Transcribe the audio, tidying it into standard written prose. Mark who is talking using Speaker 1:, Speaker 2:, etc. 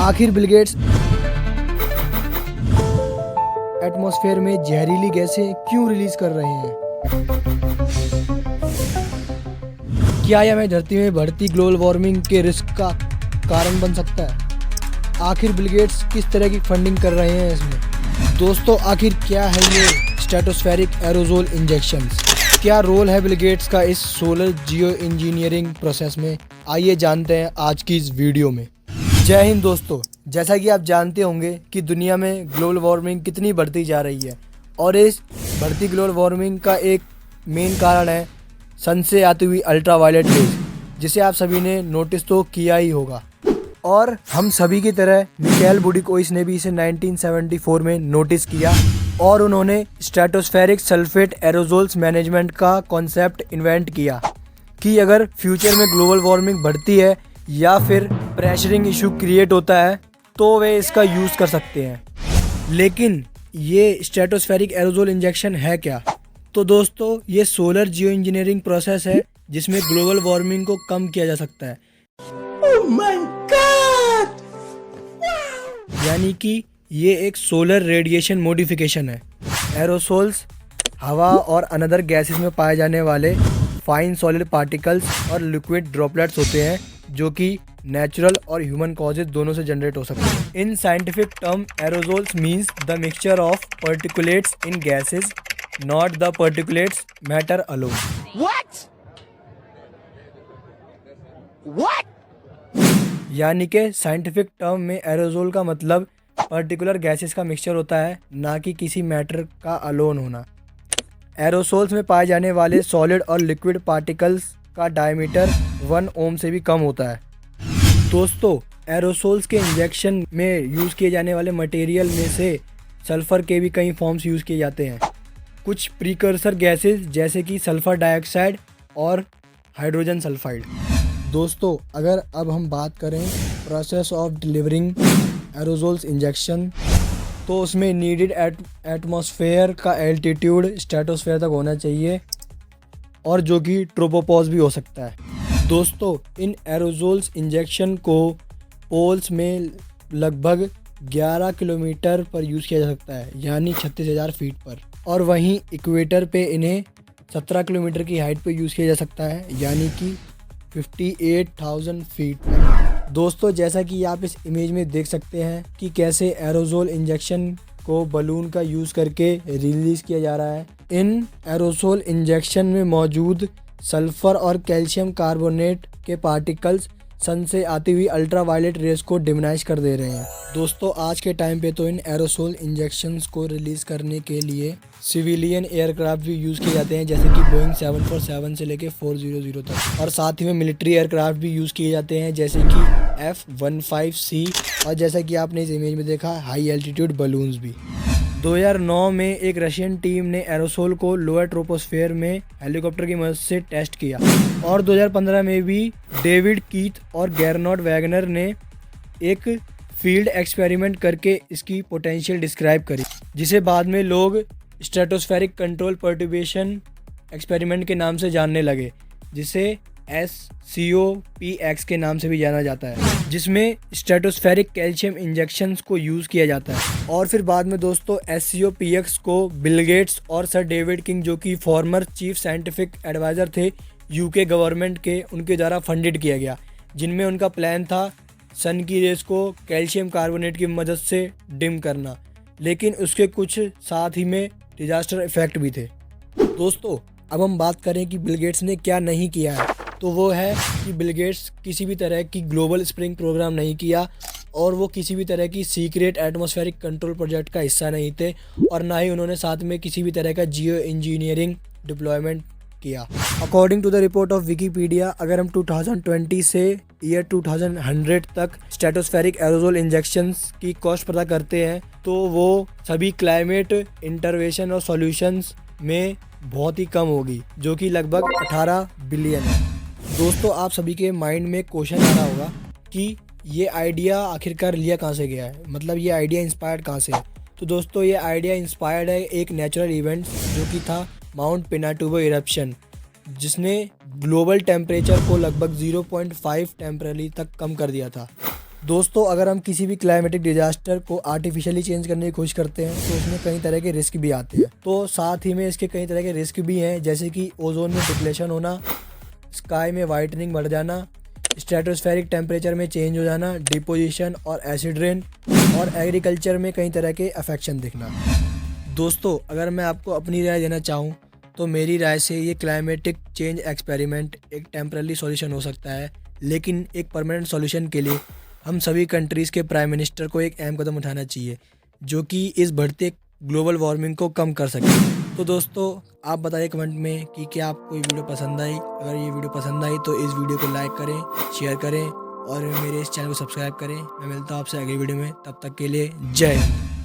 Speaker 1: आखिर Bill Gates atmosphere में जहरीली गैसें क्यों रिलीज कर रहे हैं? क्या यह हमें धरती में बढ़ती ग्लोबल वार्मिंग के रिस्क का कारण बन सकता है? आखिर बिल गेट्स किस तरह की फंडिंग कर रहे हैं इसमें? दोस्तों, आखिर क्या है ये स्ट्रेटोस्फेरिक एरोजोल इंजेक्शंस? क्या रोल है बिल गेट्स का इस सोलर जियो इंजीनियरिंग प्रोसेस में? आइए जानते हैं आज की इस वीडियो में। जय हिंद दोस्तों, जैसा कि आप जानते होंगे कि दुनिया में ग्लोबल वार्मिंग कितनी बढ़ती जा रही है और इस बढ़ती ग्लोबल वार्मिंग का एक मेन कारण है सन से आती हुई अल्ट्रावायलेट रेज, जिसे आप सभी ने नोटिस तो किया ही होगा। और हम सभी की तरह मिकाइल बुडिकोइस ने भी इसे 1974 में नोटिस किया और उन्होंने स्ट्रेटोस्फेरिक सल्फेट एरोजोल्स मैनेजमेंट का कॉन्सेप्ट इन्वेंट किया कि अगर फ्यूचर में ग्लोबल वार्मिंग बढ़ती है या फिर प्रेशरिंग इशू क्रिएट होता है तो वे इसका यूज़ कर सकते हैं। लेकिन ये स्ट्रेटोस्फेरिक एरोजोल इंजेक्शन है क्या? तो दोस्तों, ये सोलर जियो इंजीनियरिंग प्रोसेस है जिसमें ग्लोबल वार्मिंग को कम किया जा सकता है। Oh my God! यानी कि ये एक सोलर रेडिएशन मॉडिफिकेशन है। एरोसोल्स हवा और अनदर गैसेस में पाए जाने वाले फाइन सॉलिड पार्टिकल्स और लिक्विड ड्रॉपलेट्स होते हैं जो कि नेचुरल और ह्यूमन कॉजेज दोनों से जनरेट हो सकते हैं। In scientific term, aerosols means the mixture of particulates in gases, not the particulates matter alone. What? यानी कि साइंटिफिक टर्म में एरोजोल का मतलब पर्टिकुलर गैसेस का मिक्सचर होता है, ना कि किसी मैटर का अलोन होना। एरोसोल्स में पाए जाने वाले सॉलिड और लिक्विड पार्टिकल्स का डायमीटर 1 ओम से भी कम होता है। दोस्तों, एरोसोल्स के इंजेक्शन में यूज़ किए जाने वाले मटेरियल में से सल्फ़र के भी कई फॉर्म्स यूज़ किए जाते हैं। कुछ प्रीकर्सर गैसेस जैसे कि सल्फ़र डाइऑक्साइड और हाइड्रोजन सल्फाइड। दोस्तों, अगर अब हम बात करें process of delivering aerosols injection, तो उसमें नीडेड एटमॉस्फेयर का एल्टीट्यूड स्ट्रेटोस्फेयर तक होना चाहिए और जो कि ट्रोपोपॉज भी हो सकता है। दोस्तों, इन एरोजोल्स इंजेक्शन को पोल्स में लगभग 11 किलोमीटर पर यूज़ किया जा सकता है, यानी 36,000 फीट पर, और वहीं इक्वेटर पे इन्हें 17 किलोमीटर की हाइट पे यूज़ किया जा सकता है, यानी कि 58,000 फीट। दोस्तों, जैसा कि आप इस इमेज में देख सकते हैं कि कैसे एरोजोल इंजेक्शन को बलून का यूज़ करके रिलीज़ किया जा रहा है। इन एरोसोल इंजेक्शन में मौजूद सल्फ़र और कैल्शियम कार्बोनेट के पार्टिकल्स सन से आती हुई अल्ट्रावायलेट रेस को डिमिनाइज कर दे रहे हैं। दोस्तों, आज के टाइम पे तो इन एरोसोल इंजेक्शंस को रिलीज़ करने के लिए सिविलियन एयरक्राफ्ट भी यूज़ किए जाते हैं, जैसे कि बोइंग 747 से लेके 400 तक, और साथ ही में मिलिट्री एयरक्राफ्ट भी यूज़ किए जाते हैं जैसे कि F-15C, और जैसा कि आपने इस इमेज में देखा, हाई एल्टीट्यूड बलून्स भी। 2009 में एक रशियन टीम ने एरोसोल को लोअर ट्रोपोस्फेयर में हेलीकॉप्टर की मदद से टेस्ट किया, और 2015 में भी डेविड कीथ और गेरनॉट वैगनर ने एक फील्ड एक्सपेरिमेंट करके इसकी पोटेंशियल डिस्क्राइब करी, जिसे बाद में लोग स्ट्रेटोस्फेरिक कंट्रोल पर्टर्बेशन एक्सपेरिमेंट के नाम से जानने लगे, जिसे SCOPX के नाम से भी जाना जाता है, जिसमें स्ट्रेटोस्फेरिक कैल्शियम इंजेक्शंस को यूज़ किया जाता है। और फिर बाद में दोस्तों SCOPX को बिल गेट्स और सर डेविड किंग, जो कि फॉर्मर चीफ साइंटिफिक एडवाइज़र थे UK गवर्नमेंट के, उनके द्वारा फंडेड किया गया, जिनमें उनका प्लान था सन की रेस को कैल्शियम कार्बोनेट की मदद से डिम करना, लेकिन उसके कुछ साथ ही में डिजास्टर इफेक्ट भी थे। दोस्तों, अब हम बात करें कि बिल गेट्स ने क्या नहीं किया है, तो वो है कि बिल गेट्स किसी भी तरह की ग्लोबल स्प्रिंग प्रोग्राम नहीं किया, और वो किसी भी तरह की सीक्रेट एटमॉस्फेरिक कंट्रोल प्रोजेक्ट का हिस्सा नहीं थे, और ना ही उन्होंने साथ में किसी भी तरह का जियो इंजीनियरिंग डिप्लॉयमेंट किया। According to the report of Wikipedia, अगर हम 2020 से ईयर 2100 तक स्ट्रेटोस्फेरिक एरोजोल इंजेक्शंस की कॉस्ट पता करते हैं, तो वो सभी क्लाइमेट इंटरवेंशन और सॉल्यूशंस में बहुत ही कम होगी, जो कि लगभग 18 बिलियन है। दोस्तों, आप सभी के माइंड में क्वेश्चन आ रहा होगा कि ये आइडिया आखिरकार लिया कहाँ से गया है, मतलब ये आइडिया इंस्पायर्ड कहाँ से है। तो दोस्तों, ये आइडिया इंस्पायर्ड है एक नेचुरल इवेंट जो कि था माउंट पिनाटुबो इरप्शन, जिसने ग्लोबल टेम्परेचर को लगभग 0.5 टेम्परेरी तक कम कर दिया था। दोस्तों, अगर हम किसी भी क्लाइमेटिक डिजास्टर को आर्टिफिशियली चेंज करने की कोशिश करते हैं तो उसमें कई तरह के रिस्क भी आते हैं। तो साथ ही में इसके कई तरह के रिस्क भी हैं, जैसे कि ओजोन में डिप्लेशन होना, स्काई में वाइटनिंग बढ़ जाना, स्ट्रेटोस्फेरिक टेम्परेचर में चेंज हो जाना, डिपोजिशन और एसिड रेन, और एग्रीकल्चर में कई तरह के अफेक्शन दिखना। दोस्तों, अगर मैं आपको अपनी राय देना चाहूँ तो मेरी राय से ये क्लाइमेटिक चेंज एक्सपेरिमेंट एक टेम्पररी सॉल्यूशन हो सकता है, लेकिन एक परमानेंट सॉल्यूशन के लिए हम सभी कंट्रीज़ के प्राइम मिनिस्टर को एक अहम कदम उठाना चाहिए, जो कि इस बढ़ते ग्लोबल वार्मिंग को कम कर सके। तो दोस्तों, आप बताइए कमेंट में कि क्या आपको ये वीडियो पसंद आई। अगर ये वीडियो पसंद आई तो इस वीडियो को लाइक करें, शेयर करें और मेरे इस चैनल को सब्सक्राइब करें। मैं मिलता हूँ आपसे अगली वीडियो में, तब तक के लिए जय हिंद।